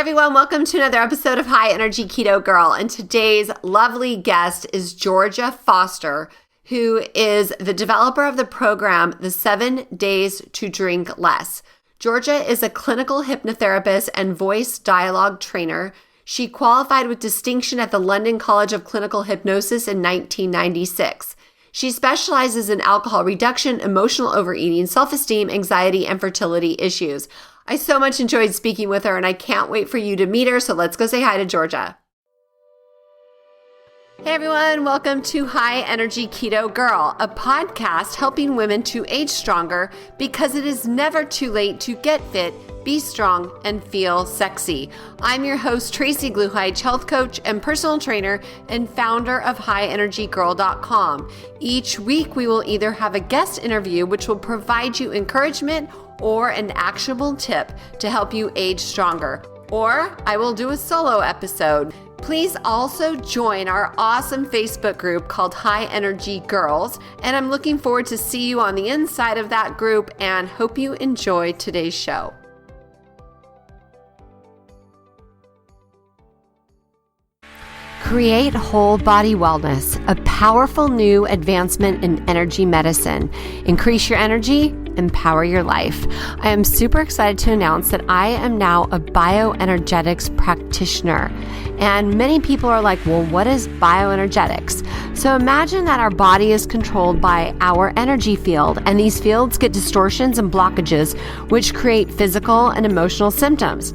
everyone, welcome to another episode of High Energy Keto Girl. And today's lovely guest is Georgia Foster, who is the developer of the program, The 7 Days to Drink Less. Georgia is a clinical hypnotherapist and voice dialogue trainer. She qualified with distinction at the London College of Clinical Hypnosis in 1996. She specializes in alcohol reduction, emotional overeating, self-esteem, anxiety, and fertility issues. I so much enjoyed speaking with her, and I can't wait for you to meet her, so let's go say hi to Georgia. Hey everyone, welcome to High Energy Keto Girl, a podcast helping women to age stronger because it is never too late to get fit, be strong, and feel sexy. I'm your host, Tracy Gluhite, health coach and personal trainer and founder of highenergygirl.com. Each week, we will either have a guest interview, which will provide you encouragement or an actionable tip to help you age stronger, or I will do a solo episode. Please also join our awesome Facebook group called High Energy Girls, and I'm looking forward to see you on the inside of that group and hope you enjoy today's show. Create Whole Body Wellness, a powerful new advancement in energy medicine. Increase your energy, empower your life. I am super excited to announce that I am now a bioenergetics practitioner. And many people are like, well, what is bioenergetics? So imagine that our body is controlled by our energy field, and these fields get distortions and blockages, which create physical and emotional symptoms.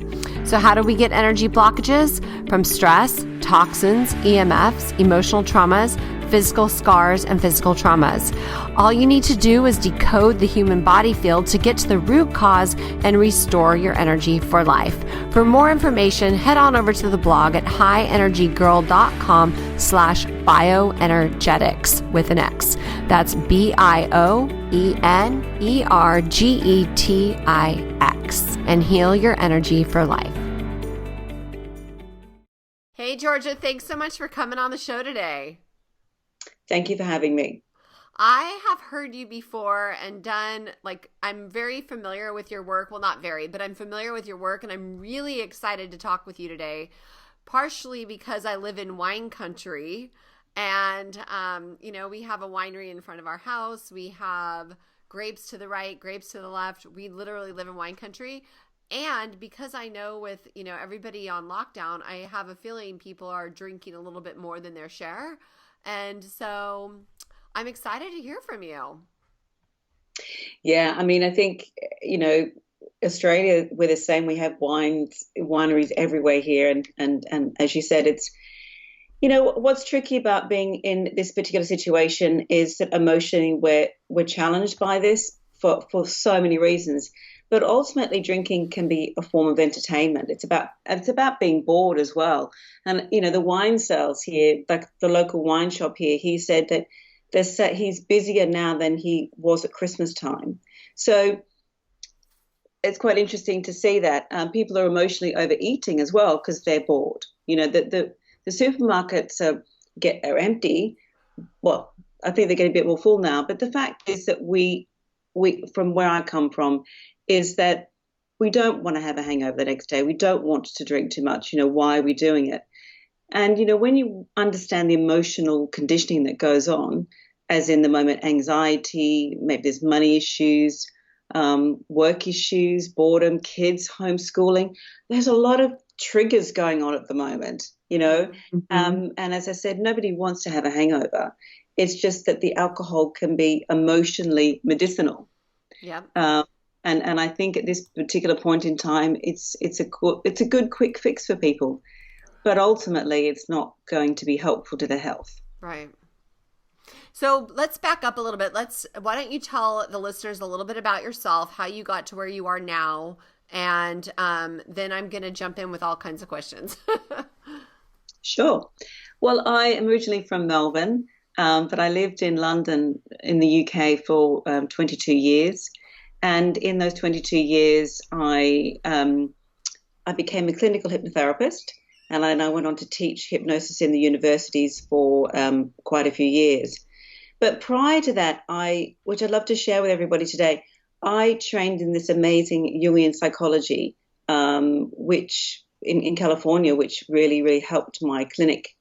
So how do we get energy blockages? From stress, toxins, EMFs, emotional traumas, physical scars, and physical traumas. All you need to do is decode the human body field to get to the root cause and restore your energy for life. For more information, head on over to the blog at highenergygirl.com/bioenergetics with an X. That's BIOENERGETIX, and heal your energy for life. Hey, Georgia, thanks so much for coming on the show today. Thank you for having me. I have heard you before and I'm very familiar with your work. Well, not very, but I'm familiar with your work, and I'm really excited to talk with you today, partially because I live in wine country, and, we have a winery in front of our house. We have grapes to the right, grapes to the left. We literally live in wine country. And because I know with, everybody on lockdown, I have a feeling people are drinking a little bit more than their share. And so I'm excited to hear from you. Yeah, I mean, I think, Australia, we're the same. We have wineries everywhere here. And as you said, it's, what's tricky about being in this particular situation is that emotionally we're challenged by this for so many reasons. But ultimately, drinking can be a form of entertainment. It's about being bored as well. And the wine sales here, like the local wine shop here, he said that he's busier now than he was at Christmas time. So it's quite interesting to see that people are emotionally overeating as well because they're bored. The supermarkets are empty. Well, I think they're getting a bit more full now. But the fact is that we from where I come from, is that we don't want to have a hangover the next day. We don't want to drink too much. Why are we doing it? And, when you understand the emotional conditioning that goes on, as in the moment, anxiety, maybe there's money issues, work issues, boredom, kids, homeschooling, there's a lot of triggers going on at the moment, Mm-hmm. And as I said, nobody wants to have a hangover. It's just that the alcohol can be emotionally medicinal. Yeah. And I think at this particular point in time, it's a good quick fix for people, but ultimately it's not going to be helpful to their health. Right. So let's back up a little bit. Why don't you tell the listeners a little bit about yourself, how you got to where you are now, and then I'm going to jump in with all kinds of questions. Sure. Well, I am originally from Melbourne, but I lived in London in the UK for 22 years. And in those 22 years, I became a clinical hypnotherapist, and then I went on to teach hypnosis in the universities for quite a few years. But prior to that, which I'd love to share with everybody today, I trained in this amazing Jungian psychology, which in California, which really, really helped my clinic,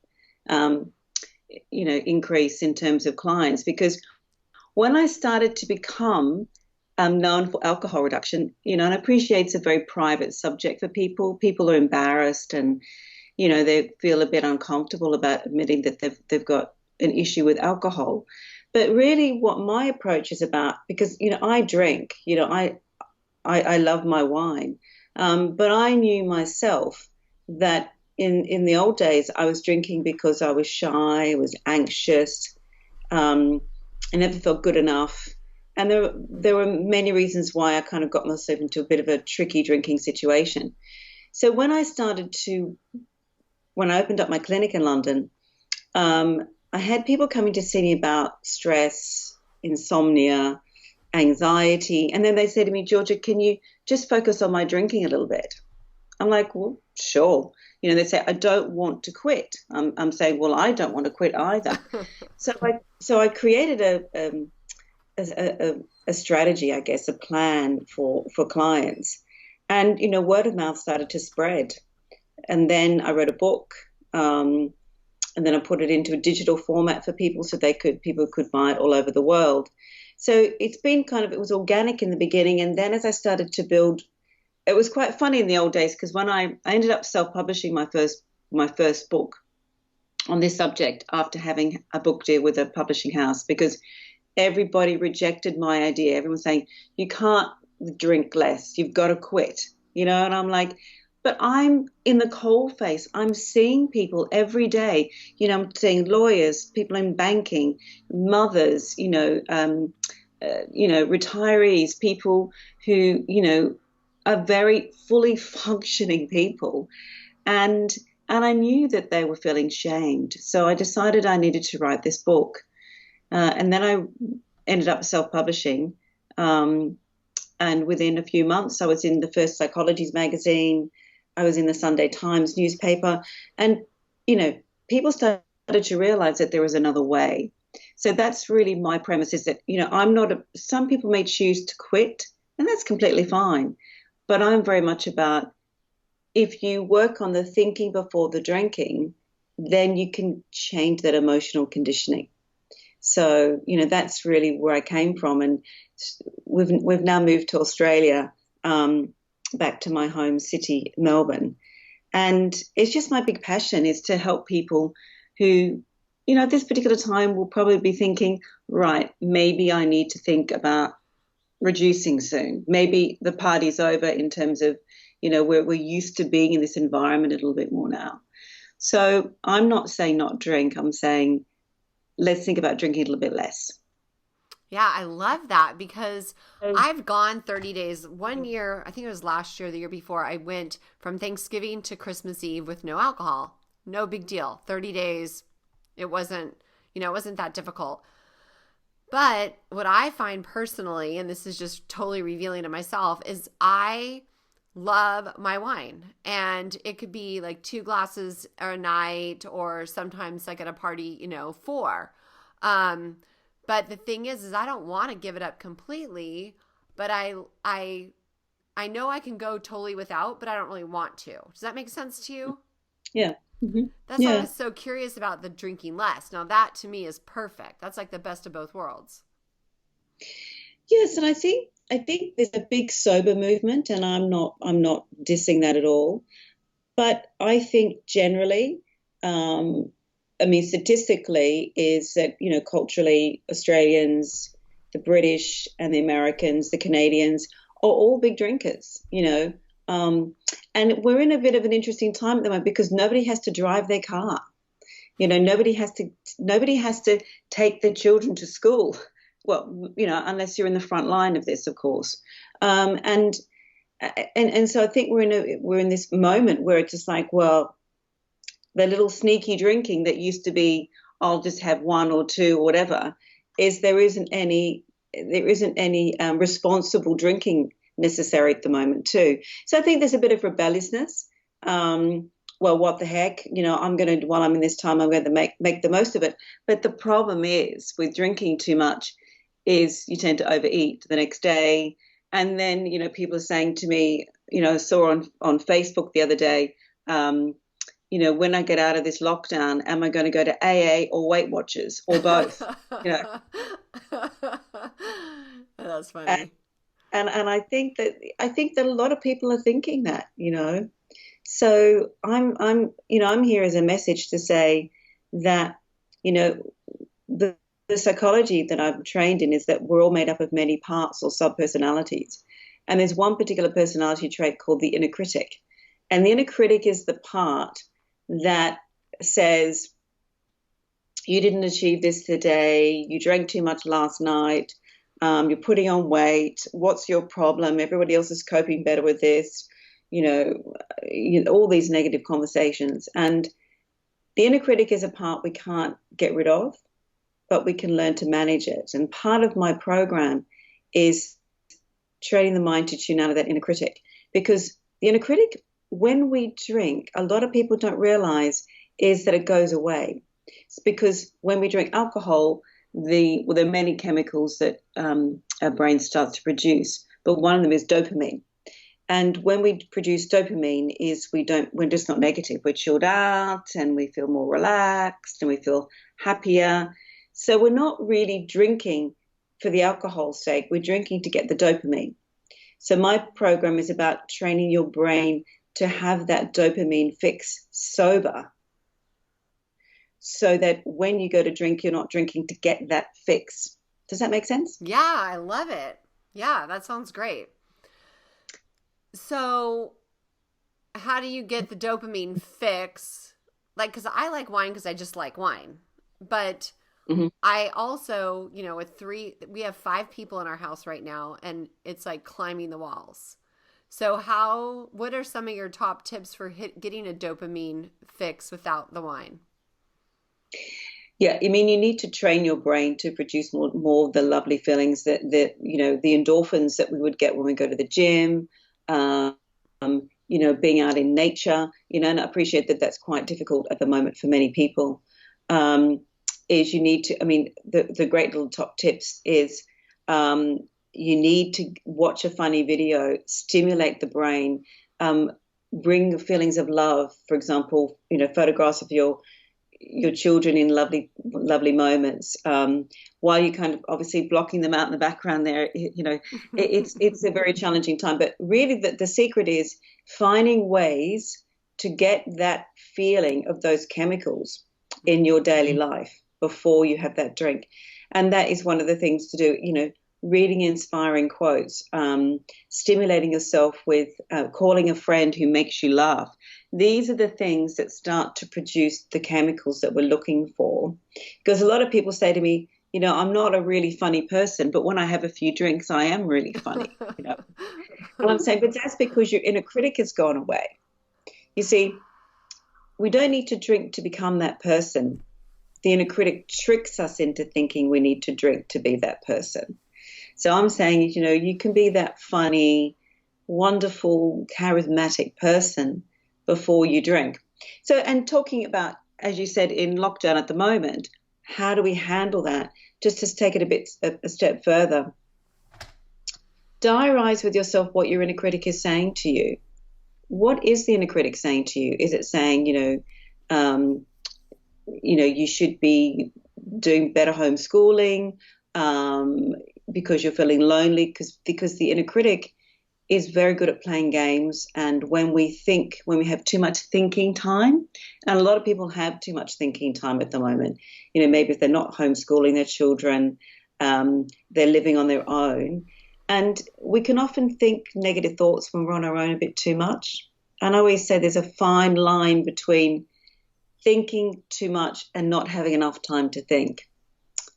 increase in terms of clients. Because when I started to become known for alcohol reduction, and I appreciate it's a very private subject for people. People are embarrassed and, they feel a bit uncomfortable about admitting that they've got an issue with alcohol. But really what my approach is about, because, I drink, I love my wine. But I knew myself that in the old days, I was drinking because I was shy, I was anxious, I never felt good enough. And there were many reasons why I kind of got myself into a bit of a tricky drinking situation. So when I opened up my clinic in London, I had people coming to see me about stress, insomnia, anxiety. And then they said to me, Georgia, can you just focus on my drinking a little bit? I'm like, well, sure. They say, I don't want to quit. I'm saying, well, I don't want to quit either. So I created a strategy, I guess, a plan for clients. And, word of mouth started to spread. And then I wrote a book, and then I put it into a digital format for people so people could buy it all over the world. So it's been it was organic in the beginning. And then as I started to build, it was quite funny in the old days, because when I ended up self-publishing my first book on this subject after having a book deal with a publishing house, because everybody rejected my idea. Everyone was saying, you can't drink less, you've got to quit, and I'm like, but I'm in the coal face. I'm seeing people every day. I'm seeing lawyers, people in banking, mothers, retirees, people who, are very fully functioning people. And I knew that they were feeling shamed. So I decided I needed to write this book. And then I ended up self-publishing. And within a few months, I was in the first Psychologies Magazine. I was in the Sunday Times newspaper. And, people started to realize that there was another way. So that's really my premise, is that, some people may choose to quit, and that's completely fine. But I'm very much about, if you work on the thinking before the drinking, then you can change that emotional conditioning. So, that's really where I came from. And we've now moved to Australia, back to my home city, Melbourne. And it's just my big passion is to help people who, at this particular time will probably be thinking, right, maybe I need to think about reducing soon. Maybe the party's over in terms of, we're used to being in this environment a little bit more now. So I'm not saying not drink. I'm saying let's think about drinking a little bit less. Yeah, I love that, because I've gone 30 days. One year, I think it was last year, the year before, I went from Thanksgiving to Christmas Eve with no alcohol. No big deal. 30 days. It wasn't that difficult. But what I find personally, and this is just totally revealing to myself, is I love my wine. And it could be like 2 glasses a night, or sometimes like at a party, 4. But the thing is I don't want to give it up completely, but I know I can go totally without, but I don't really want to. Does that make sense to you? Yeah. Mm-hmm. That's why I was so curious about the drinking less. Now that to me is perfect. That's like the best of both worlds. Yes, and I think there's a big sober movement, and I'm not dissing that at all. But I think generally, statistically, is that, culturally, Australians, the British and the Americans, the Canadians are all big drinkers, and we're in a bit of an interesting time at the moment, because nobody has to drive their car. Nobody has to take their children to school. Well, unless you're in the front line of this, of course. And so I think we're in this moment where it's just like, well, the little sneaky drinking that used to be, I'll just have 1 or 2 or whatever, there isn't any responsible drinking necessary at the moment too. So I think there's a bit of rebelliousness. Well, what the heck, while I'm in this time, I'm going to make the most of it. But the problem is with drinking too much is you tend to overeat the next day. And then, people are saying to me, I saw on Facebook the other day, When I get out of this lockdown, am I going to go to AA or Weight Watchers or both? You know, That's and funny. and I think that a lot of people are thinking that, So I'm here as a message to say that, you know, the the psychology that I'm trained in is that we're all made up of many parts or sub-personalities. And there's one particular personality trait called the inner critic. And the inner critic is the part that says, you didn't achieve this today, you drank too much last night, you're putting on weight, what's your problem? Everybody else is coping better with this, all these negative conversations. And the inner critic is a part we can't get rid of, but we can learn to manage it. And part of my program is training the mind to tune out of that inner critic. Because the inner critic, when we drink, a lot of people don't realize is that it goes away. It's because when we drink alcohol, there are many chemicals that our brain starts to produce, but one of them is dopamine. And when we produce dopamine we're just not negative. We're chilled out and we feel more relaxed and we feel happier. So we're not really drinking for the alcohol's sake. We're drinking to get the dopamine. So my program is about training your brain to have that dopamine fix sober, so that when you go to drink, you're not drinking to get that fix. Does that make sense? Yeah, I love it. Yeah, that sounds great. So, how do you get the dopamine fix? Like, because I like wine because I just like wine. But Mm-hmm. I also, we have 5 people in our house right now, and it's like climbing the walls. So, what are some of your top tips for getting a dopamine fix without the wine? Yeah, I mean, you need to train your brain to produce more of the lovely feelings that the endorphins that we would get when we go to the gym, um, being out in nature, and I appreciate that that's quite difficult at the moment for many people. Is you need to, I mean, the great little top tips is you need to watch a funny video, stimulate the brain, bring feelings of love, for example, photographs of your children in lovely, lovely moments, while you kind of obviously blocking them out in the background there. It's a very challenging time. But really, the secret is finding ways to get that feeling of those chemicals in your daily life before you have that drink. And that is one of the things to do, reading inspiring quotes, stimulating yourself with calling a friend who makes you laugh. These are the things that start to produce the chemicals that we're looking for. Because a lot of people say to me, I'm not a really funny person, but when I have a few drinks, I am really funny. And I'm saying, but that's because your inner critic has gone away. You see, we don't need to drink to become that person. The inner critic tricks us into thinking we need to drink to be that person. So I'm saying, you can be that funny, wonderful, charismatic person before you drink. So, and talking about, as you said, in lockdown at the moment, how do we handle that? Just to take it a step further. Diarize with yourself what your inner critic is saying to you. What is the inner critic saying to you? Is it saying, you should be doing better homeschooling because you're feeling lonely? Because the inner critic is very good at playing games. And when we have too much thinking time, and a lot of people have too much thinking time at the moment, maybe if they're not homeschooling their children, they're living on their own. And we can often think negative thoughts when we're on our own a bit too much. And I always say there's a fine line between thinking too much and not having enough time to think.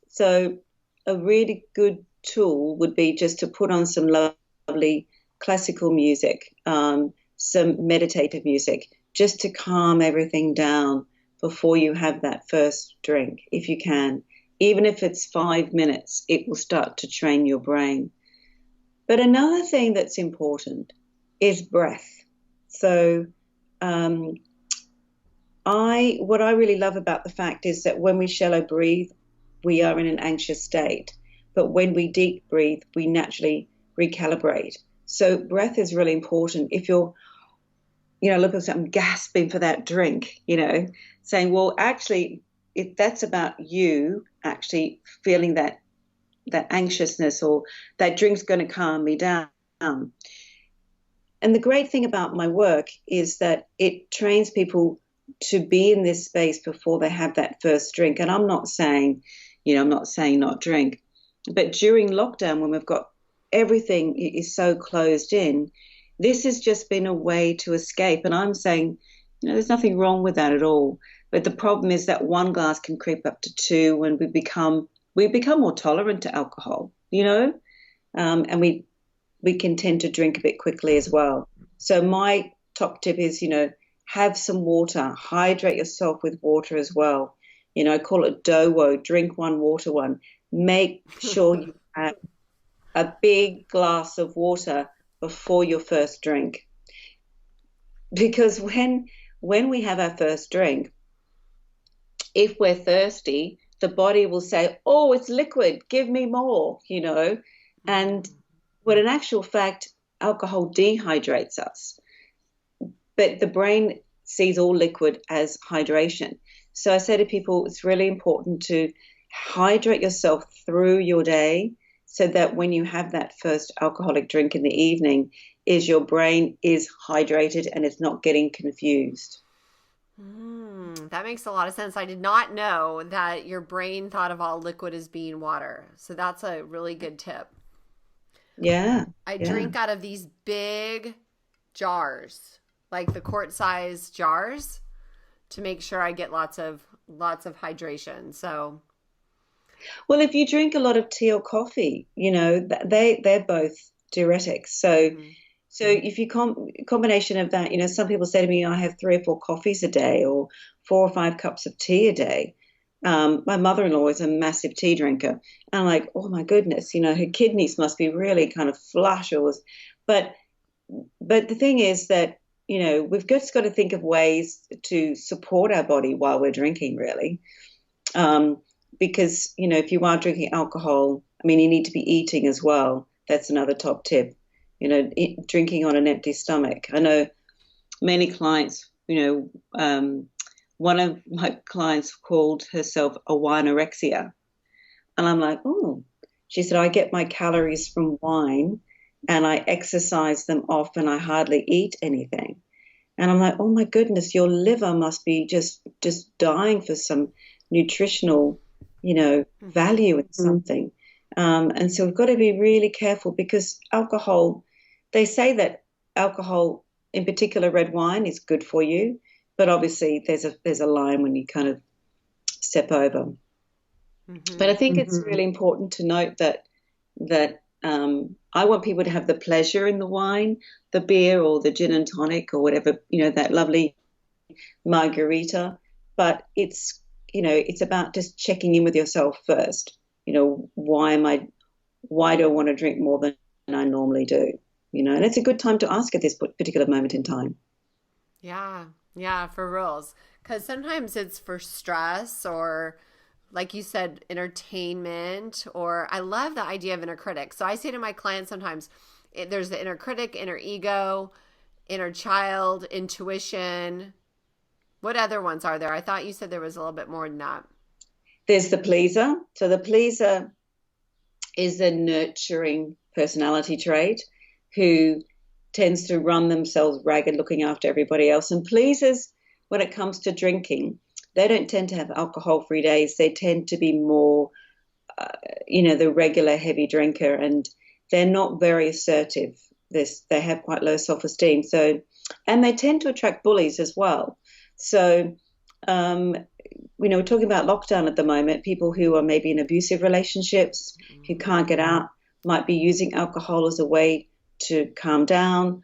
So a really good tool would be just to put on some lovely classical music, some meditative music, just to calm everything down before you have that first drink, if you can. Even if it's 5 minutes, it will start to train your brain. But another thing that's important is breath. So what I really love about the fact is that when we shallow breathe, we are in an anxious state. But when we deep breathe, we naturally recalibrate. So breath is really important. If you're look at something, gasping for that drink, saying, well, actually, if that's about you actually feeling that anxiousness, or that drink's going to calm me down. And the great thing about my work is that it trains people to be in this space before they have that first drink. And I'm not saying not drink, but during lockdown, when we've got everything is so closed in, this has just been a way to escape. And I'm saying, there's nothing wrong with that at all. But the problem is that one glass can creep up to two when we become more tolerant to alcohol, and we can tend to drink a bit quickly as well. So my top tip is, have some water, hydrate yourself with water as well. I call it DOWO, drink one, water one. Make sure you have a big glass of water before your first drink. Because when we have our first drink, if we're thirsty, the body will say, oh, it's liquid, give me more, and but in actual fact, alcohol dehydrates us. But the brain sees all liquid as hydration. So I say to people, it's really important to hydrate yourself through your day so that when you have that first alcoholic drink in the evening, your brain is hydrated and it's not getting confused. That makes a lot of sense. I did not know that your brain thought of all liquid as being water. So that's a really good tip. Yeah. I drink out of these big jars, like the quart size jars, to make sure I get lots of hydration. So, well, if you drink a lot of tea or coffee, they're both diuretics. So, so if you combination of that, some people say to me, I have 3 or 4 coffees a day, or 4 or 5 cups of tea a day. My mother-in-law is a massive tea drinker. And I'm like, oh my goodness, her kidneys must be really kind of flush. But the thing is that, we've just got to think of ways to support our body while we're drinking, really. Because, if you are drinking alcohol, you need to be eating as well. That's another top tip, drinking on an empty stomach. I know many clients, one of my clients called herself a wineorexia. And I'm like, oh, she said, I get my calories from wine and I exercise them off and I hardly eat anything. And I'm like, oh my goodness, your liver must be just dying for some nutritional, value in something. And so we've got to be really careful, because alcohol, they say that alcohol, in particular red wine, is good for you. But obviously there's a line when you kind of step over. But I think it's really important to note that I want people to have the pleasure in the wine, the beer or the gin and tonic or whatever, that lovely margarita. But it's about just checking in with yourself first. Why do I want to drink more than I normally do? And it's a good time to ask at this particular moment in time. Yeah, for reals. Because sometimes it's for stress or, like you said, entertainment, or I love the idea of inner critic. So I say to my clients sometimes, there's the inner critic, inner ego, inner child, intuition. What other ones are there? I thought you said there was a little bit more than that. There's the pleaser. So the pleaser is a nurturing personality trait who tends to run themselves ragged looking after everybody else. And pleasers, when it comes to drinking, they don't tend to have alcohol-free days. They tend to be more, the regular heavy drinker, and they're not very assertive. They have quite low self-esteem. So, and they tend to attract bullies as well. So, we're talking about lockdown at the moment. People who are maybe in abusive relationships, who can't get out, might be using alcohol as a way to calm down.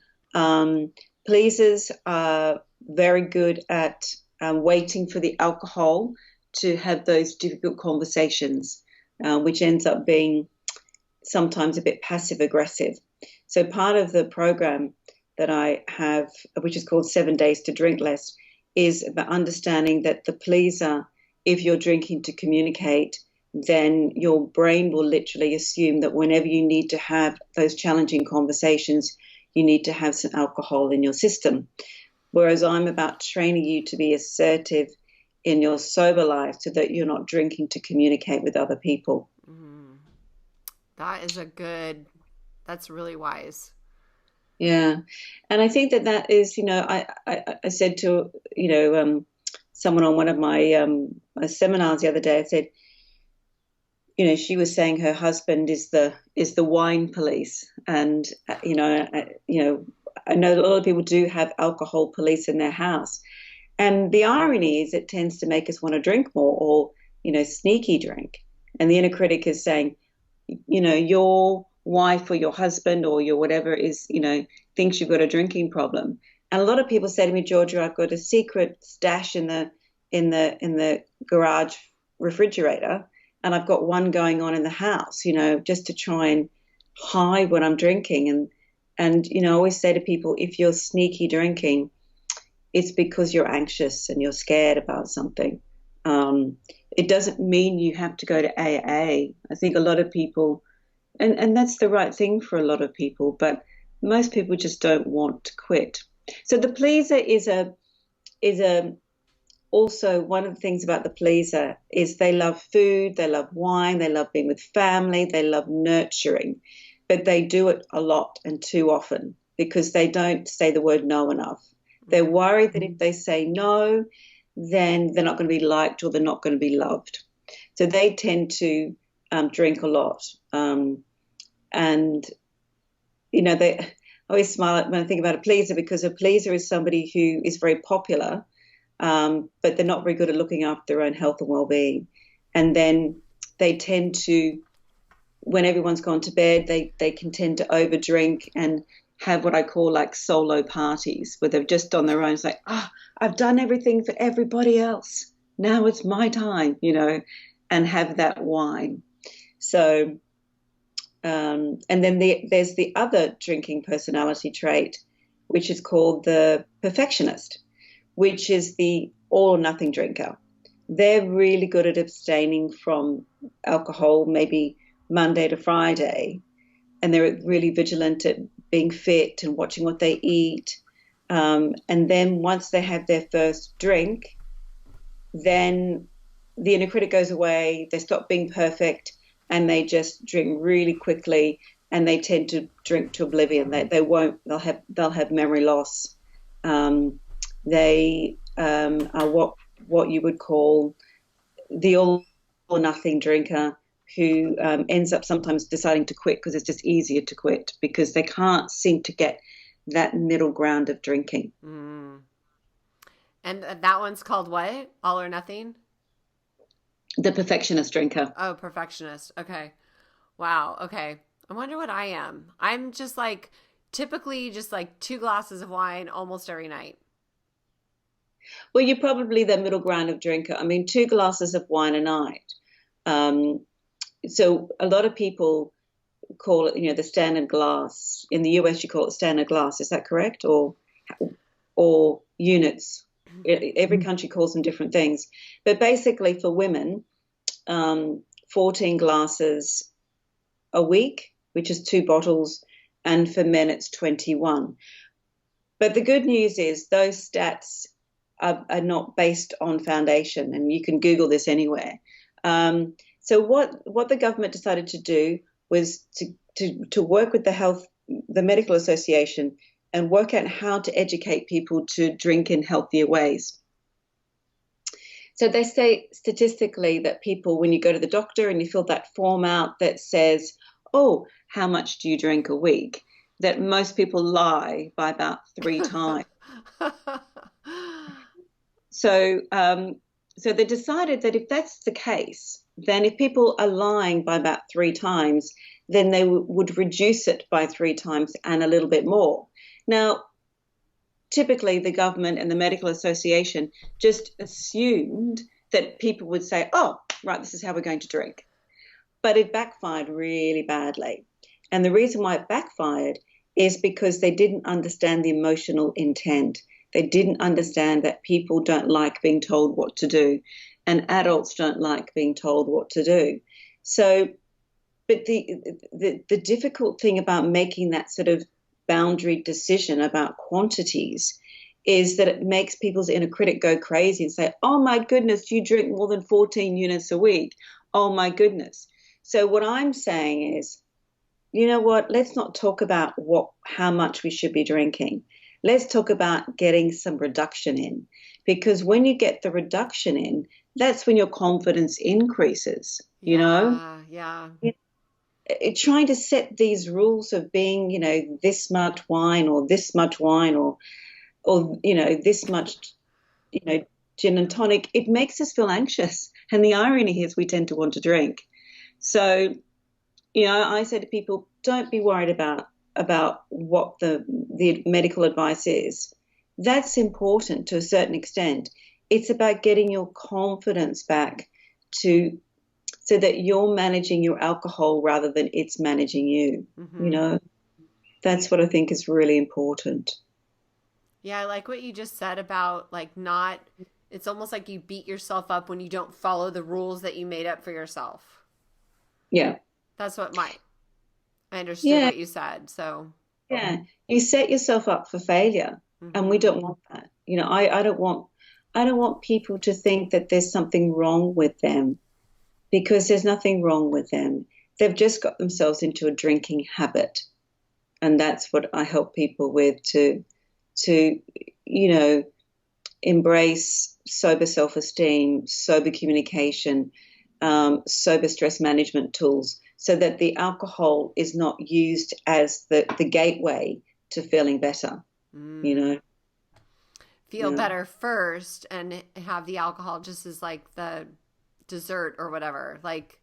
Pleasers are very good at waiting for the alcohol to have those difficult conversations, which ends up being sometimes a bit passive aggressive. So part of the program that I have, which is called 7 Days to Drink Less, is about understanding that the pleaser, if you're drinking to communicate, then your brain will literally assume that whenever you need to have those challenging conversations, you need to have some alcohol in your system. whereas I'm about training you to be assertive in your sober life so that you're not drinking to communicate with other people. Mm. That's really wise. Yeah. And I think that is, I said to, someone on one of my seminars the other day, I said, she was saying her husband is the wine police. And, I know a lot of people do have alcohol police in their house. And the irony is it tends to make us want to drink more or, sneaky drink. And the inner critic is saying, your wife or your husband or your whatever is, thinks you've got a drinking problem. And a lot of people say to me, Georgia, I've got a secret stash in the garage refrigerator, and I've got one going on in the house, just to try and hide what I'm drinking. And I always say to people, if you're sneaky drinking, it's because you're anxious and you're scared about something. It doesn't mean you have to go to AA. I think a lot of people, and that's the right thing for a lot of people, but most people just don't want to quit. So the pleaser is also one of the things about the pleaser is they love food, they love wine, they love being with family, they love nurturing, but they do it a lot and too often because they don't say the word no enough. They're worried that if they say no, then they're not going to be liked or they're not going to be loved. So they tend to drink a lot. And, they always smile when I think about a pleaser because a pleaser is somebody who is very popular, but they're not very good at looking after their own health and well-being. And then they tend to, when everyone's gone to bed, they can tend to overdrink and have what I call like solo parties where they're just on their own. It's like, I've done everything for everybody else. Now it's my time, and have that wine. So, and then there's the other drinking personality trait, which is called the perfectionist, which is the all or nothing drinker. They're really good at abstaining from alcohol, maybe Monday to Friday, and they're really vigilant at being fit and watching what they eat. And then once they have their first drink, then the inner critic goes away, they stop being perfect, and they just drink really quickly, and they tend to drink to oblivion. They'll have memory loss. They are what you would call the all or nothing drinker who ends up sometimes deciding to quit because it's just easier to quit because they can't seem to get that middle ground of drinking. Mm. And that one's called what? All or nothing? The perfectionist drinker. Oh, perfectionist. Okay. Wow. Okay. I wonder what I am. I'm just typically just 2 glasses of wine almost every night. Well, you're probably the middle ground of drinker. I mean, 2 glasses of wine a night. So a lot of people call it, the standard glass. In the US, you call it standard glass. Is that correct? Or units? Every country calls them different things. But basically for women, 14 glasses a week, which is 2 bottles, and for men it's 21. But the good news is those stats are not based on foundation, and you can Google this anywhere. So what the government decided to do was to work with the Medical Association and work out how to educate people to drink in healthier ways. So they say statistically that people, when you go to the doctor and you fill that form out that says, oh, how much do you drink a week? That most people lie by about 3 times. So they decided that if that's the case, then if people are lying by about 3 times, then they would reduce it by 3 times and a little bit more. Now, typically the government and the Medical Association just assumed that people would say, oh, right, this is how we're going to drink. But it backfired really badly. And the reason why it backfired is because they didn't understand the emotional intent. They didn't understand that people don't like being told what to do, and adults don't like being told what to do. So, but the difficult thing about making that sort of boundary decision about quantities is that it makes people's inner critic go crazy and say, oh my goodness, you drink more than 14 units a week. Oh my goodness. So what I'm saying is, you know what, let's not talk about how much we should be drinking. Let's talk about getting some reduction in, because when you get the reduction in, that's when your confidence increases, you know? Yeah. Trying to set these rules of being, this much wine or this much wine or this much, gin and tonic, it makes us feel anxious. And the irony is we tend to want to drink. So, I say to people, don't be worried about what the medical advice is. That's important to a certain extent. It's about getting your confidence back so that you're managing your alcohol rather than it's managing you. Mm-hmm. That's what I think is really important. Yeah, I like what you just said about it's almost like you beat yourself up when you don't follow the rules that you made up for yourself. Yeah. That's what I understood Yeah. what you said. So Yeah. You set yourself up for failure, and we don't want that. I don't want people to think that there's something wrong with them, because there's nothing wrong with them. They've just got themselves into a drinking habit. And that's what I help people with, to embrace sober self-esteem, sober communication, sober stress management tools, so that the alcohol is not used as the gateway to feeling better, Feel better first and have the alcohol just as like the dessert or whatever. Like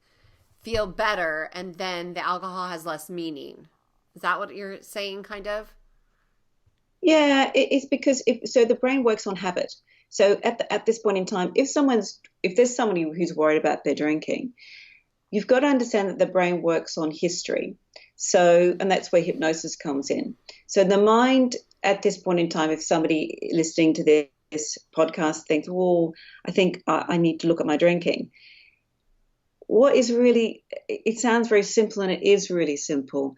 feel better and then the alcohol has less meaning. Is that what you're saying, kind of? Yeah, it's because the brain works on habit. So at this point in time, if there's somebody who's worried about their drinking, you've got to understand that the brain works on history. So, and that's where hypnosis comes in. So the mind at this point in time, if somebody listening to this podcast thinks, "Oh, I think I need to look at my drinking," it sounds very simple, and it is really simple.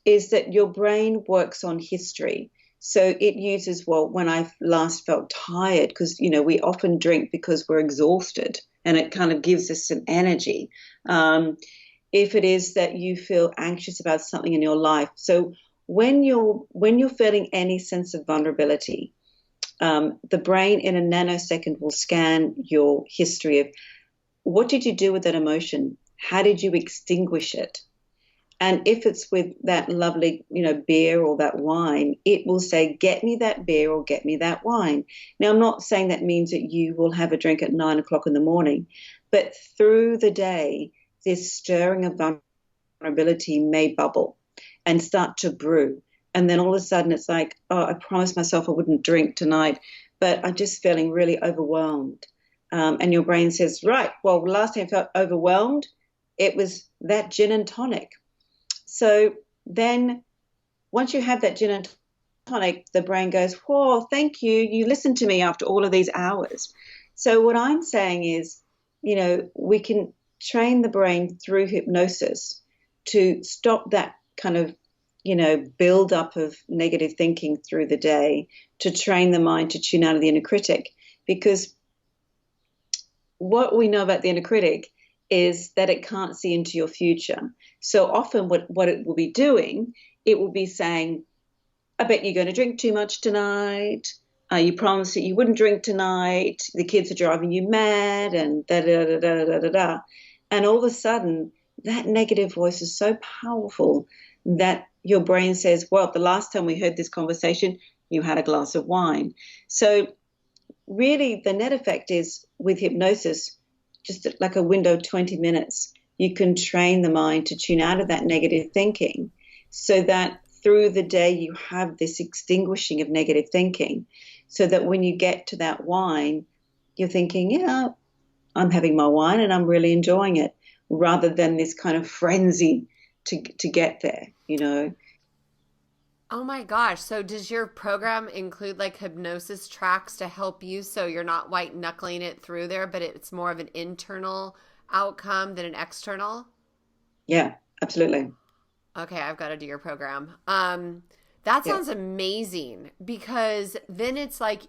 Is that your brain works on history. So it uses, when I last felt tired, because, we often drink because we're exhausted and it kind of gives us some energy. If it is that you feel anxious about something in your life. So when you're feeling any sense of vulnerability, the brain in a nanosecond will scan your history of what did you do with that emotion? How did you extinguish it? And if it's with that lovely, beer or that wine, it will say, get me that beer or get me that wine. Now, I'm not saying that means that you will have a drink at 9 o'clock in the morning, but through the day, this stirring of vulnerability may bubble and start to brew. And then all of a sudden it's like, oh, I promised myself I wouldn't drink tonight, but I'm just feeling really overwhelmed. And your brain says, right, well, last time I felt overwhelmed, it was that gin and tonic. So then once you have that gin and tonic, the brain goes, whoa, thank you. You listened to me after all of these hours. So what I'm saying is, we can train the brain through hypnosis to stop that kind of, build up of negative thinking through the day, to train the mind to tune out of the inner critic. Because what we know about the inner critic is that it can't see into your future. So often what it will be doing, it will be saying, I bet you're going to drink too much tonight. You promised that you wouldn't drink tonight. The kids are driving you mad, and da-da-da-da-da-da-da. And all of a sudden, that negative voice is so powerful that your brain says, well, the last time we heard this conversation, you had a glass of wine. So really the net effect is, with hypnosis, just like a window of 20 minutes, you can train the mind to tune out of that negative thinking, so that through the day you have this extinguishing of negative thinking, so that when you get to that wine, you're thinking, yeah, I'm having my wine and I'm really enjoying it, rather than this kind of frenzy to get there, Oh my gosh. So does your program include like hypnosis tracks to help you so you're not white knuckling it through there, but it's more of an internal outcome than an external? Yeah, absolutely. Okay, I've got to do your program. That Yeah. sounds amazing, because then it's like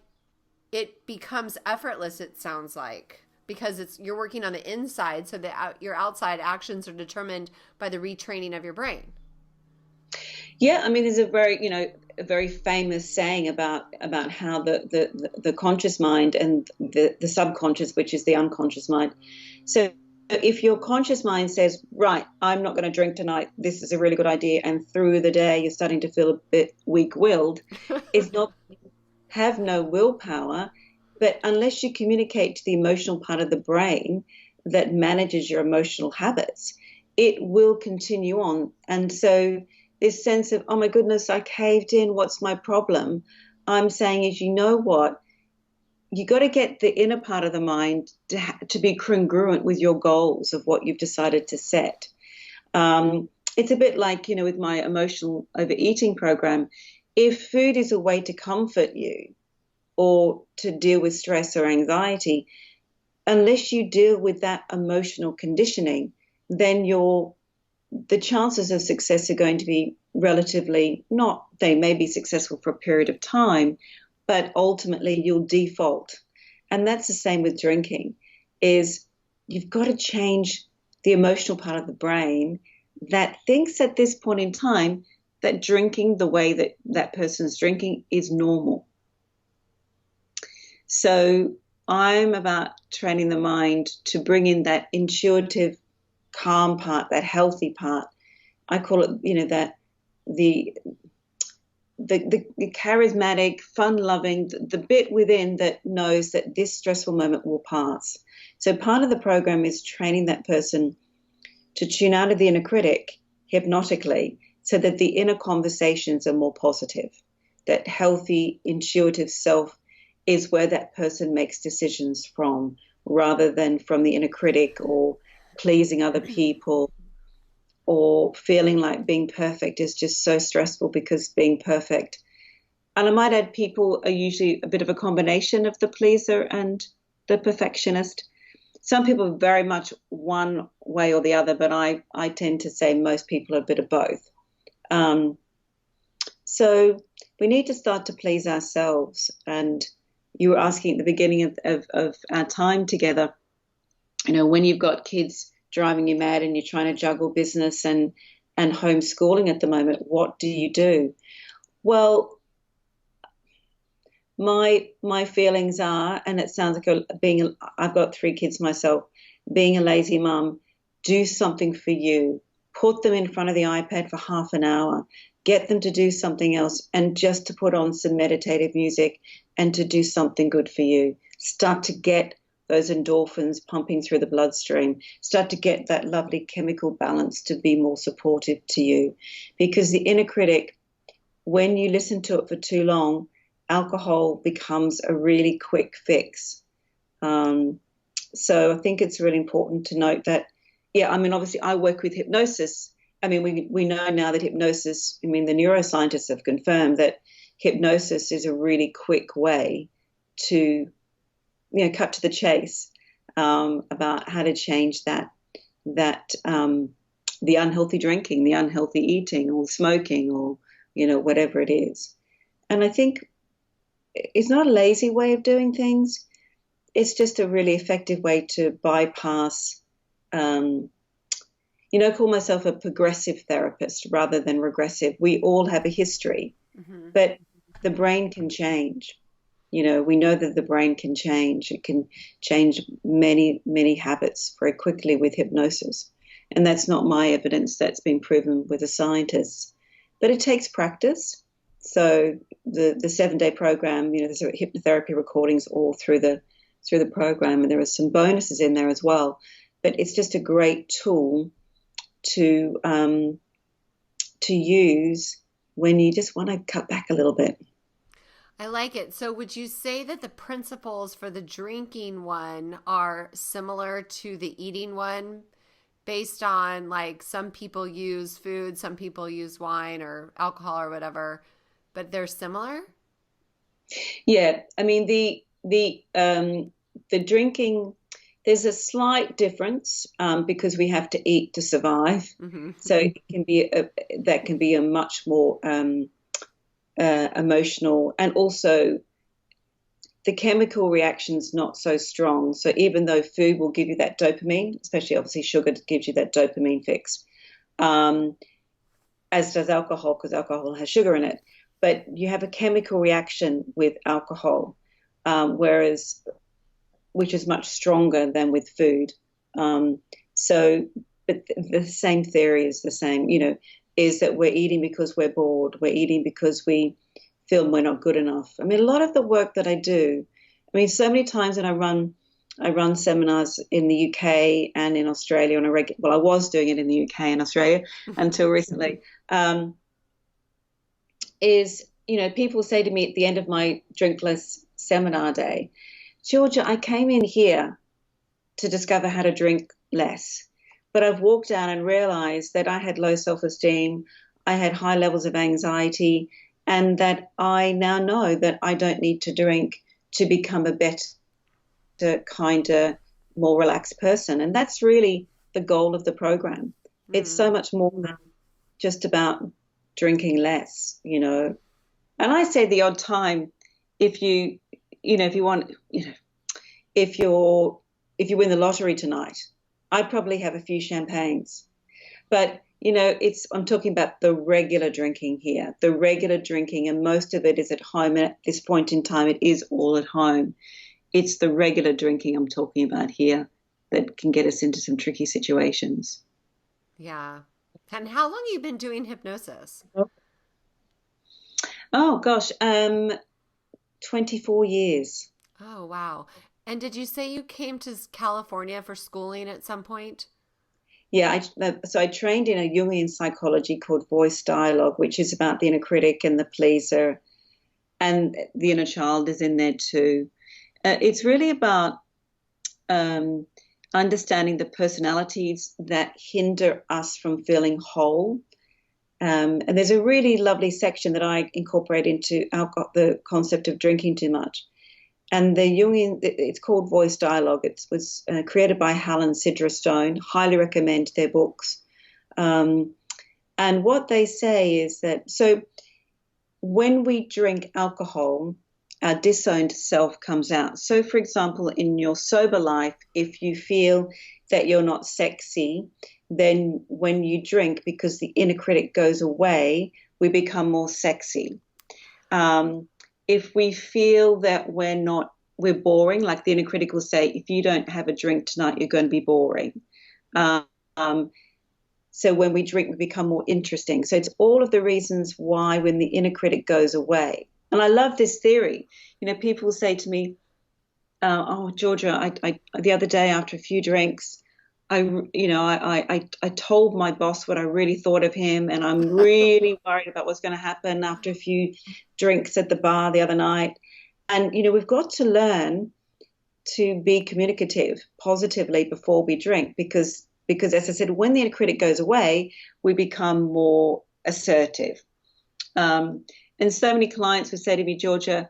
it becomes effortless, it sounds like, because you're working on the inside, so that your outside actions are determined by the retraining of your brain. Yeah, I mean, there's a very famous saying about how the conscious mind and the subconscious, which is the unconscious mind. So if your conscious mind says, right, I'm not going to drink tonight, this is a really good idea, and through the day you're starting to feel a bit weak-willed, it's not have no willpower, but unless you communicate to the emotional part of the brain that manages your emotional habits, it will continue on. And so this sense of, oh my goodness, I caved in, what's my problem? I'm saying is, you know what? You got to get the inner part of the mind to be congruent with your goals of what you've decided to set. It's a bit like, with my emotional overeating program. If food is a way to comfort you or to deal with stress or anxiety, unless you deal with that emotional conditioning, then the chances of success are going to be relatively not, they may be successful for a period of time, but ultimately you'll default. And that's the same with drinking, is you've got to change the emotional part of the brain that thinks at this point in time that drinking the way that that person's drinking is normal. So I'm about training the mind to bring in that intuitive, calm part, that healthy part. I call it, that the charismatic, fun-loving, the bit within that knows that this stressful moment will pass. So part of the program is training that person to tune out of the inner critic hypnotically, so that the inner conversations are more positive. That healthy, intuitive self is where that person makes decisions from, rather than from the inner critic or pleasing other people, or feeling like being perfect is just so stressful because being perfect. And I might add, people are usually a bit of a combination of the pleaser and the perfectionist. Some people are very much one way or the other, but I tend to say most people are a bit of both. So we need to start to please ourselves. And you were asking at the beginning of our time together, when you've got kids driving you mad and you're trying to juggle business and homeschooling at the moment, what do you do? Well, my feelings are, and it sounds like I've got 3 kids myself, being a lazy mum, do something for you. Put them in front of the iPad for half an hour. Get them to do something else, and just to put on some meditative music and to do something good for you. Start to get those endorphins pumping through the bloodstream. Start to get that lovely chemical balance to be more supportive to you. Because the inner critic, when you listen to it for too long, alcohol becomes a really quick fix. So I think it's really important to note that, obviously I work with hypnosis. We know now that hypnosis, the neuroscientists have confirmed that hypnosis is a really quick way to, cut to the chase about how to change that the unhealthy drinking, the unhealthy eating, or smoking, or, whatever it is. And I think it's not a lazy way of doing things. It's just a really effective way to bypass, call myself a progressive therapist rather than regressive. We all have a history, but the brain can change. We know that the brain can change. It can change many, many habits very quickly with hypnosis. And that's not my evidence. That's been proven with the scientists. But it takes practice. So the 7-day program, there's hypnotherapy recordings all through the program, and there are some bonuses in there as well. But it's just a great tool to use when you just want to cut back a little bit. I like it. So would you say that the principles for the drinking one are similar to the eating one, based on, like, some people use food, some people use wine or alcohol or whatever, but they're similar? Yeah, the drinking, there's a slight difference because we have to eat to survive. Mm-hmm. So that can be a much more emotional, and also the chemical reaction's not so strong. So even though food will give you that dopamine, especially obviously sugar gives you that dopamine fix, as does alcohol, because alcohol has sugar in it. But you have a chemical reaction with alcohol, whereas which is much stronger than with food. But the same theory is the same, is that we're eating because we're bored. We're eating because we feel we're not good enough. I mean, a lot of the work that I do, so many times when I run seminars in the UK and in Australia on a regular, well, I was doing it in the UK and Australia until recently, people say to me at the end of my drinkless seminar day, Georgia, I came in here to discover how to drink less, but I've walked down and realized that I had low self-esteem, I had high levels of anxiety, and that I now know that I don't need to drink to become a better, kinder, more relaxed person. And that's really the goal of the program. It's so much more than just about drinking less, And I say the odd time, if you win the lottery tonight, I'd probably have a few champagnes. But, I'm talking about the regular drinking here, the regular drinking, and most of it is at home. And at this point in time, it is all at home. It's the regular drinking I'm talking about here that can get us into some tricky situations. Yeah. And how long have you been doing hypnosis? Oh, gosh, 24 years. Oh, wow. And did you say you came to California for schooling at some point? Yeah, so I trained in a Jungian psychology called voice dialogue, which is about the inner critic and the pleaser, and the inner child is in there too. It's really about understanding the personalities that hinder us from feeling whole. And there's a really lovely section that I incorporate into the concept of drinking too much. And the Jungian, it's called Voice Dialogue. It was created by Hal and Sidra Stone. Highly recommend their books. And what they say is that, so when we drink alcohol, our disowned self comes out. So, for example, in your sober life, if you feel that you're not sexy, then when you drink, because the inner critic goes away, we become more sexy. If we feel that we're boring, like the inner critic will say, if you don't have a drink tonight, you're going to be boring. So when we drink, we become more interesting. So it's all of the reasons why when the inner critic goes away. And I love this theory. People say to me, oh, Georgia, I the other day after a few drinks, I told my boss what I really thought of him, and I'm really worried about what's going to happen after a few drinks at the bar the other night. And, we've got to learn to be communicative positively before we drink, because as I said, when the inner critic goes away, we become more assertive. And so many clients would say to me, Georgia,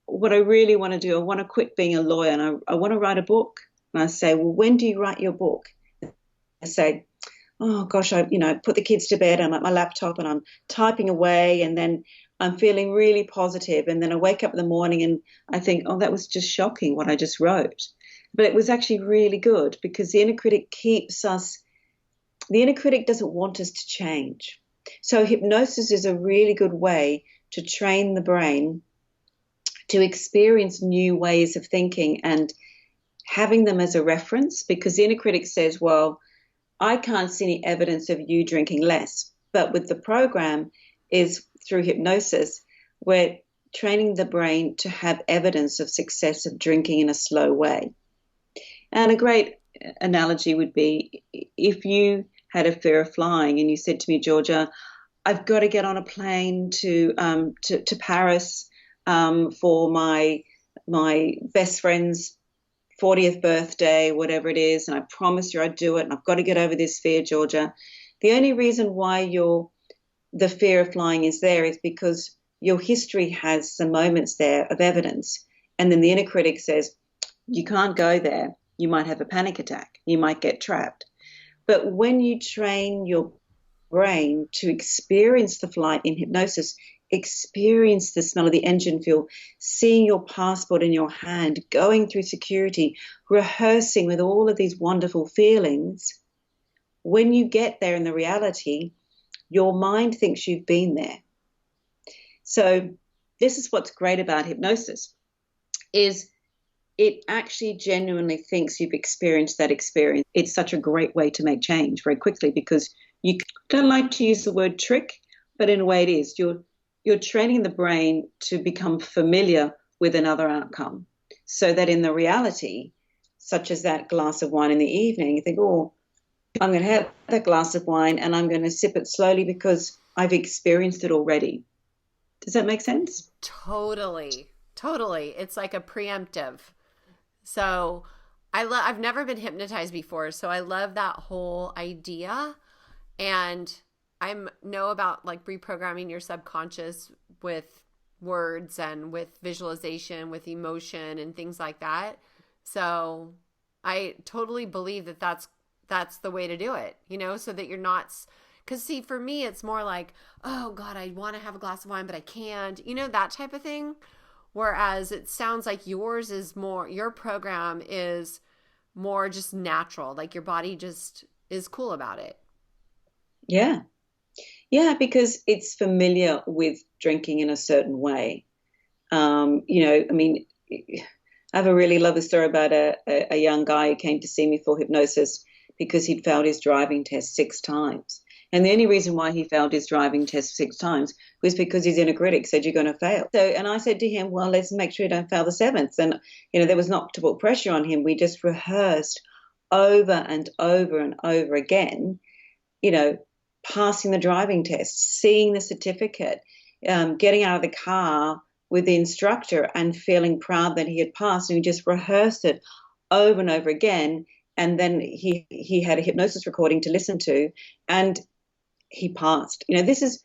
what I really want to do, I want to quit being a lawyer and I want to write a book. And I say, well, when do you write your book? I say, oh gosh, I put the kids to bed. I'm at my laptop and I'm typing away, and then I'm feeling really positive. And then I wake up in the morning and I think, oh, that was just shocking what I just wrote. But it was actually really good, because the inner critic the inner critic doesn't want us to change. So hypnosis is a really good way to train the brain to experience new ways of thinking and having them as a reference, because the inner critic says, well, I can't see any evidence of you drinking less. But with the program is through hypnosis, we're training the brain to have evidence of success of drinking in a slow way. And a great analogy would be if you had a fear of flying and you said to me, Georgia, I've got to get on a plane to Paris for my best friend's 40th birthday, whatever it is, and I promised you I'd do it, and I've got to get over this fear, Georgia. The only reason why the fear of flying is there is because your history has some moments there of evidence, and then the inner critic says, you can't go there. You might have a panic attack. You might get trapped. But when you train your brain to experience the flight in hypnosis, experience the smell of the engine fuel, seeing your passport in your hand, going through security, rehearsing with all of these wonderful feelings, when you get there in the reality, your mind thinks you've been there. So this is what's great about hypnosis, is it actually genuinely thinks you've experienced that experience. It's such a great way to make change very quickly, because you don't like to use the word trick, but in a way it is. You're training the brain to become familiar with another outcome, so that in the reality, such as that glass of wine in the evening, you think, oh, I'm going to have that glass of wine and I'm going to sip it slowly because I've experienced it already. Does that make sense? Totally. It's like a preemptive. So I've never been hypnotized before, so I love that whole idea. And I know about like reprogramming your subconscious with words and with visualization, with emotion and things like that. So I totally believe that that's the way to do it, so that you're not, because see, for me, it's more like, oh God, I want to have a glass of wine, but I can't, that type of thing. Whereas it sounds like your program is more just natural, like your body just is cool about it. Yeah. Yeah, because it's familiar with drinking in a certain way. I have a really lovely story about a young guy who came to see me for hypnosis because he'd failed his driving test 6 times. And the only reason why he failed his driving test 6 times was because his inner critic said, you're going to fail. And I said to him, well, let's make sure you don't fail the 7th. And, there was not to put pressure on him. We just rehearsed over and over and over again, passing the driving test, seeing the certificate, getting out of the car with the instructor and feeling proud that he had passed. And we just rehearsed it over and over again. And then he had a hypnosis recording to listen to, and he passed. This is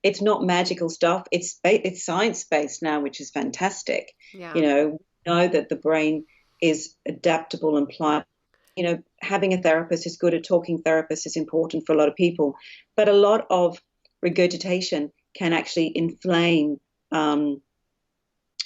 it's not magical stuff. It's science-based now, which is fantastic. Yeah. We know that the brain is adaptable and pliable. Having a therapist is good. A talking therapist is important for a lot of people. But a lot of regurgitation can actually inflame the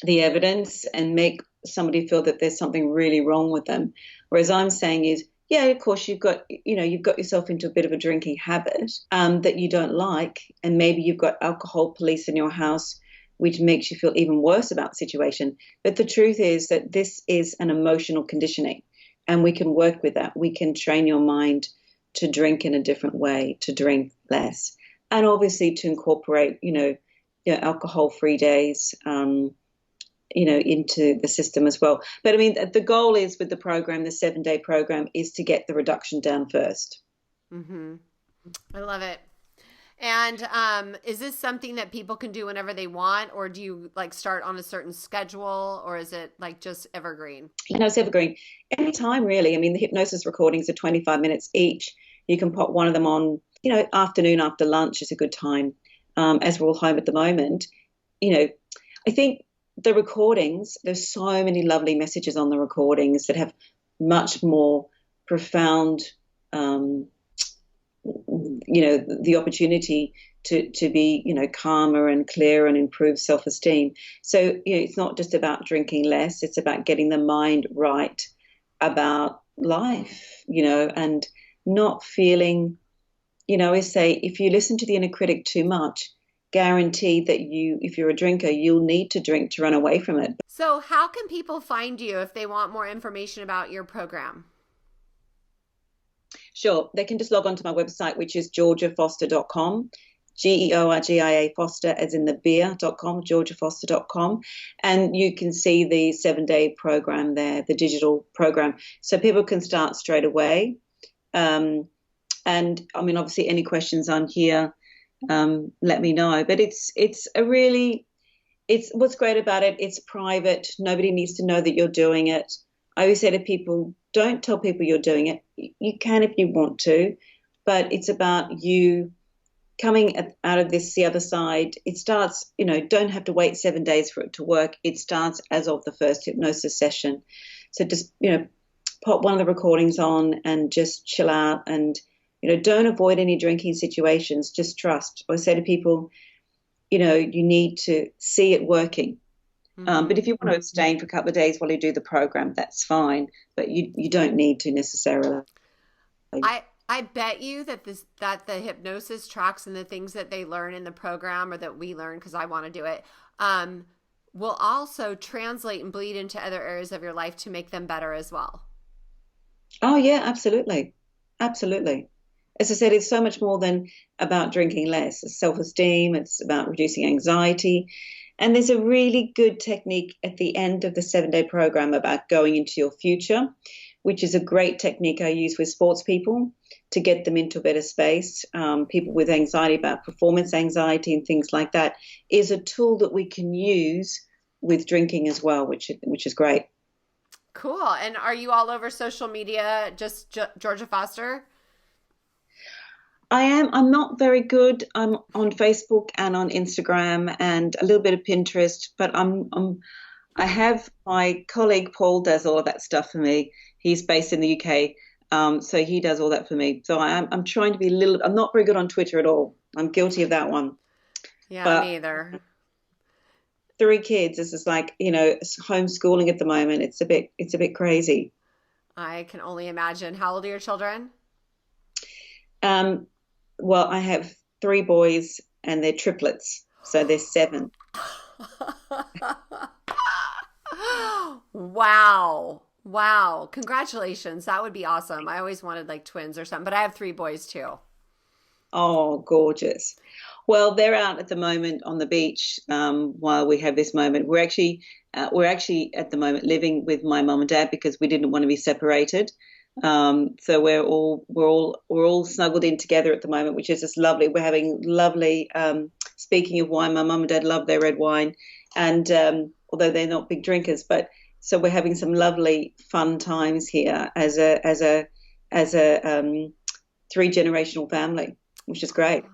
evidence and make somebody feel that there's something really wrong with them. Whereas I'm saying is, yeah, of course, you've got yourself into a bit of a drinking habit that you don't like, and maybe you've got alcohol police in your house, which makes you feel even worse about the situation. But the truth is that this is an emotional conditioning, and we can work with that. We can train your mind to drink in a different way, to drink less, and obviously to incorporate, alcohol-free days, into the system as well. But I mean, the goal is with the program, the 7-day program, is to get the reduction down first. Mm-hmm. I love it. And is this something that people can do whenever they want, or do you like start on a certain schedule, or is it like just evergreen? It's evergreen. Anytime, really. I mean, the hypnosis recordings are 25 minutes each. You can pop one of them on, afternoon after lunch is a good time. As we're all home at the moment, I think the recordings, there's so many lovely messages on the recordings that have much more profound, the opportunity to be, calmer and clearer and improve self-esteem. So, it's not just about drinking less, it's about getting the mind right about life, and not feeling, I say, if you listen to the inner critic too much, guarantee that if you're a drinker, you'll need to drink to run away from it. So how can people find you if they want more information about your program? Sure. They can just log on to my website, which is georgiafoster.com, Georgia Foster as in the beer.com, georgiafoster.com. And you can see the 7-day program there, the digital program. So people can start straight away. And I mean, obviously any questions on here, let me know. But it's what's great about it. It's private. Nobody needs to know that you're doing it. I always say to people, don't tell people you're doing it. You can if you want to, but it's about you coming out of this the other side. It starts, don't have to wait 7 days for it to work. It starts as of the first hypnosis session. So just, pop one of the recordings on and just chill out and, don't avoid any drinking situations. Just trust. I say to people, you need to see it working. But if you want to abstain for a couple of days while you do the program, that's fine. But you don't need to necessarily. I bet you that the hypnosis tracks and the things that they learn in the program, or that we learn because I want to do it, will also translate and bleed into other areas of your life to make them better as well. Oh yeah, absolutely. Absolutely. As I said, it's so much more than about drinking less. It's self-esteem. It's about reducing anxiety. And there's a really good technique at the end of the 7-day program about going into your future, which is a great technique I use with sports people to get them into a better space. People with anxiety, about performance anxiety and things like that, is a tool that we can use with drinking as well, which is great. Cool. And are you all over social media, just Georgia Foster? I am. I'm not very good. I'm on Facebook and on Instagram and a little bit of Pinterest, but I have my colleague Paul does all of that stuff for me. He's based in the UK, so he does all that for me. So I'm trying to be I'm not very good on Twitter at all. I'm guilty of that one. Yeah, but me either. 3 kids. This is like, homeschooling at the moment. It's a bit crazy. I can only imagine. How old are your children? Well, I have 3 boys and they're triplets, so they're 7. Wow. Congratulations. That would be awesome. I always wanted like twins or something, but I have 3 boys too. Oh, gorgeous. Well, they're out at the moment on the beach while we have this moment. We're actually at the moment living with my mum and dad because we didn't want to be separated. So we're all snuggled in together at the moment, which is just lovely. We're having lovely. Speaking of wine, my mum and dad love their red wine, and although they're not big drinkers, but so we're having some lovely fun times here as a 3-generational family, which is great.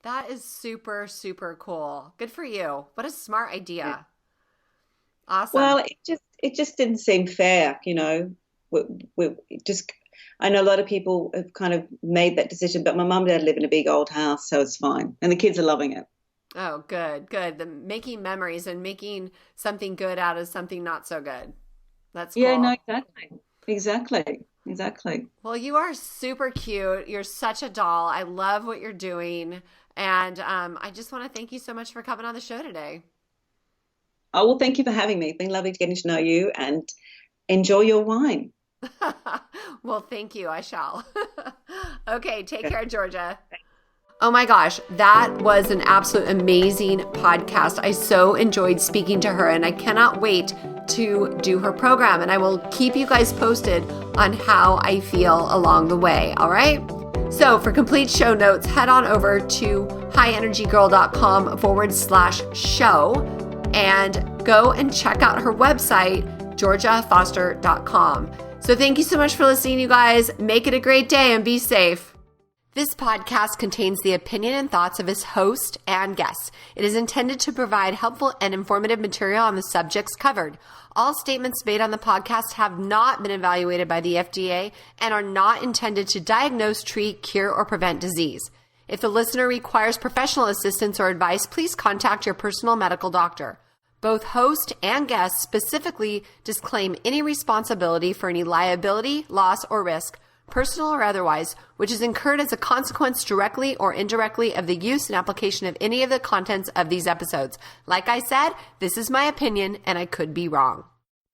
That is super, super cool. Good for you. What a smart idea. Yeah. Awesome. Well, it just didn't seem fair, I know a lot of people have kind of made that decision, but my mum and dad live in a big old house, so it's fine. And the kids are loving it. Oh, good. Making memories and making something good out of something not so good. That's cool. Yeah, no, exactly. Well, you are super cute. You're such a doll. I love what you're doing. And I just want to thank you so much for coming on the show today. Oh, well, thank you for having me. It's been lovely getting to know you, and enjoy your wine. Well, thank you. I shall. Okay. Take care, Georgia. Oh my gosh, that was an absolute amazing podcast. I so enjoyed speaking to her, and I cannot wait to do her program. And I will keep you guys posted on how I feel along the way. All right. So for complete show notes, head on over to highenergygirl.com/show and go and check out her website, georgiafoster.com. So thank you so much for listening, you guys. Make it a great day and be safe. This podcast contains the opinion and thoughts of its host and guests. It is intended to provide helpful and informative material on the subjects covered. All statements made on the podcast have not been evaluated by the FDA and are not intended to diagnose, treat, cure, or prevent disease. If the listener requires professional assistance or advice, please contact your personal medical doctor. Both host and guests specifically disclaim any responsibility for any liability, loss, or risk, personal or otherwise, which is incurred as a consequence directly or indirectly of the use and application of any of the contents of these episodes. Like I said, this is my opinion and I could be wrong.